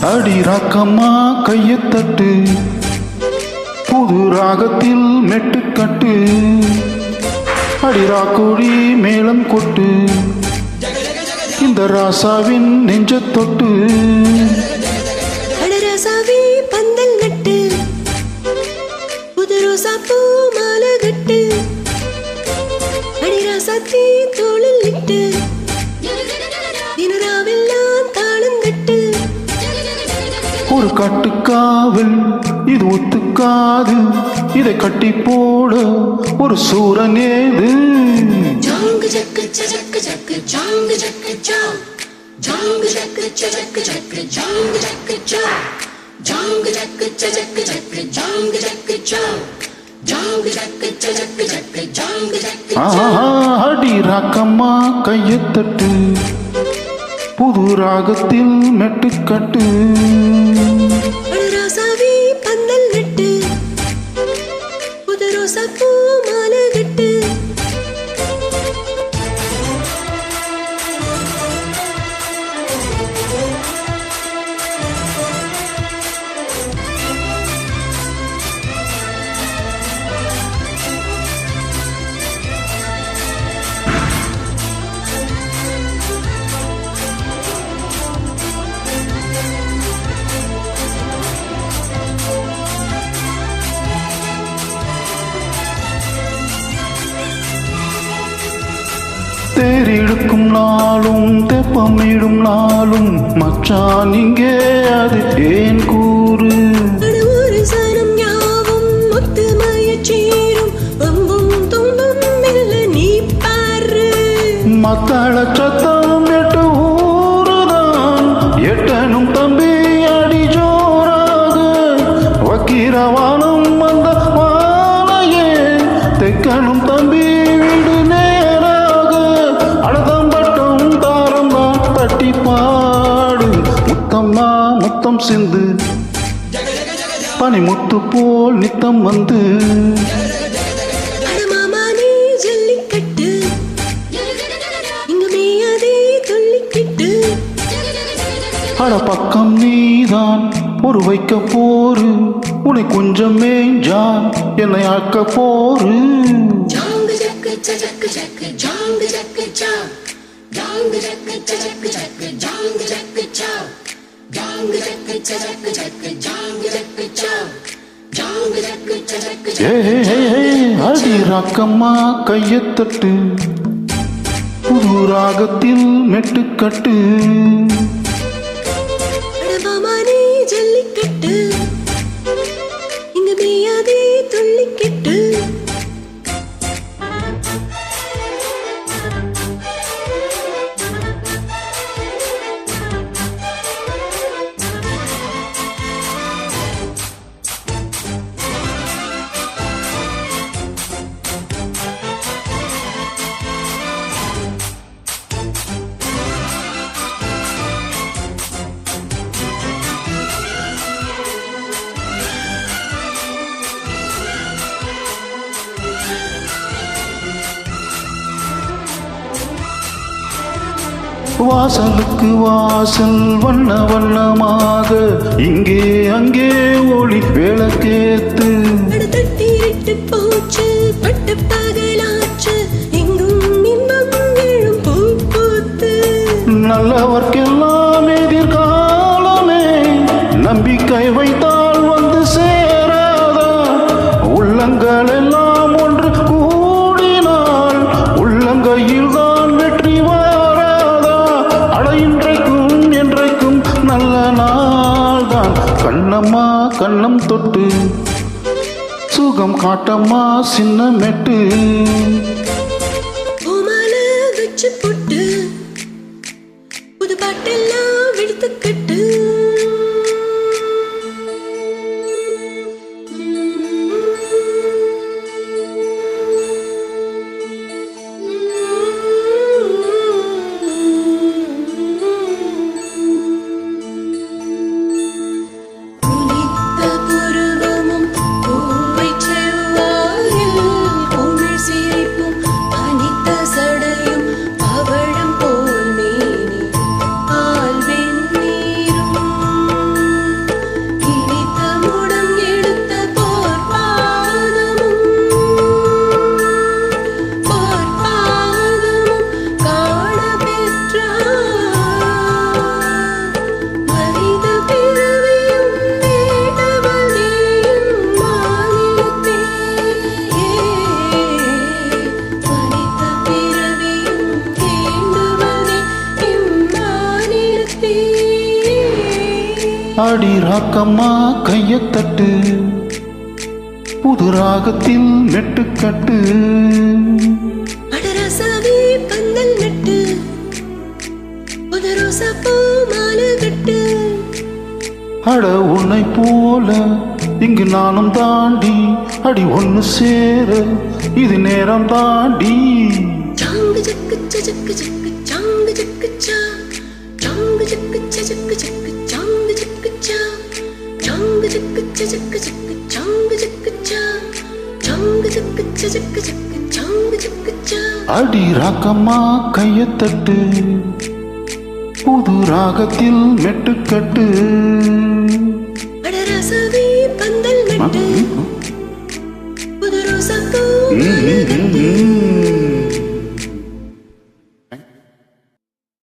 அடி ராக்கம்மா கையத்தட்டு, புது ராகத்தில் மெட்டுக்கட்டு, அடிராக்கோடி மேளம் கொட்டு, இந்த ராசாவின் நெஞ்ச தொட்டு. அடராசாவே பந்தல் நட்டு, புது ரோசா பூ மாலை கட்டு, அடிராசாத்தி தோளில் இட்டு, தினராவெல்லாம் தாளங்கட்டு. ஒரு கட்டுக்காவல் இது ஒத்துக்காது, இதை கட்டி போட ஒரு சூரன் ஏது. ஜாங்கு ஜக்கு ஜக்கு ஜக்கு ஜாங்கு ஜக்கு ஜா, ஜாங்கு ஜக்கு ஜக்கு ஜக்கு ஜாங்கு ஜக்கு ஜா, ஜாங்கு ஜக்கு ஜக்கு ஜக்கு ஜாங்கு ஜக்கு ஜா, ஜாங்கு ஜக்கு ஜக்கு ஜக்கு ஜாங்கு ஜக்கு ஜா. அடி ராக்கம்மா கையத்தட்டு, புது ராகத்தில் மெட்டுக்கட்டு. அடராசாவே பந்தல் நட்டு, புது ரோசா பூ மாலை கட்டு. தேரிழுக்கும் நாளும் தெப்பமிடும் நாளும் மச்சான் இங்கே அது ஏன் கூறு. ஒரு சனம் யாவும் ஒத்துமையச் சேரும், வம்பும் துன்பம் இல்ல நீ பாரு. மத்தள சத்தம் எட்டு ஊருதான், எட்டனும் தம்பி அடி ஜோராக, வக்கீரவானம் வந்த வாழையே, தெக்கனும் தம்பி வீடு நேராக, அடதம்பட்டம் தாரம்தான் தட்டி பாடு. முத்தம்மா முத்தம் சிந்து, பனி முத்து போல் நித்தம் வந்து. அடமாமா நீ ஜல்லிக்கட்டு, இங்க மேயாதே துள்ளிக்கிட்டு. அட பக்கம் நீதான் ஒரு வைக்க போரு, உன்னை கொஞ்சம் மேஞ்சா என்னை ஆக்க போரு. ஜாங்கு ஜக்கு ஜக்கு ஜக்கு ஜாங்கு ஜக்கு ஜா, ஜாங்கு ஜக்கு ஜக்கு ஜக்கு ஜாங்கு ஜக்கு ஜா, ஜாங்கு ஜக்கு ஜக்கு ஜக்கு ஜாங்கு ஜக்கு ஜா, ஜாங்கு ஜக்கு ஜக்கு ஜக்கு. அடி ராக்கம்மா கையத்தட்டு, புது ராகத்தில் மெட்டுக்கட்டு. அடமாமா நீ ஜல்லிக்கட்டு, இங்க மேயாதே துள்ளிக்கிட்டு. வாசலுக்கு வாசல் வண்ண வண்ணமாக, இங்கே அங்கே ஒளி விளக்கேத்து. தட்டிட்டு போச்சு பட்டு பகலாச்சு, எங்கும் இன்பம் எழும் பூ பூத்து. நல்லவர்க்கெல்லாம் எதிர்காலமே, நம்பிக்கை வைத்தால் வந்து சேராதா. உள்ளங்கள் எல்லாம் ஒன்று கூடினால் உள்ளங்கையில் தான் வெற்றி வாராதா. அட இன்றைக்கும் என்றைக்கும் நல்ல நாள் தான். கண்ணம்மா கண்ணம் தொட்டு, சுகம் காட்டம்மா சின்ன மெட்டு. வச்சு போட்டு புது பாட்டெல்லாம் விடுத்து கட்டு அடி ராக்கம்மா கையத்தட்டு புது ராகத்தில் நெட்டுக்கட்டு அடராசாவே பந்தல் நட்டு புது ரோசா பூ மாலை கட்டு அட உன்னை போல இங்கு நானும் தாண்டி அடி ஒன்னு சேர இது நேரம் தாண்டி ஜாங்கு ஜக்கு ஜக்கு ஜக்கு ஜாங்கு ஜக்கு ஜா ஜாங்கு ஜக்கு ஜக்கு ஜக்கு ஜாங்கு ஜக்கு ஜா ஜாங்கு ஜக்கு ஜக்கு ஜக்கு ஜாங்கு ஜக்கு ஜா ஜாங்கு ஜக்கு ஜக்கு ஜக்கு ஜாங்கு ஜக்கு ஜா அடி ராக்கம்மா கையத்தட்டு புது ராகத்தில் மெட்டுக்கட்டு அடராசாவே பந்தல் நட்டு புது ரோசா பூ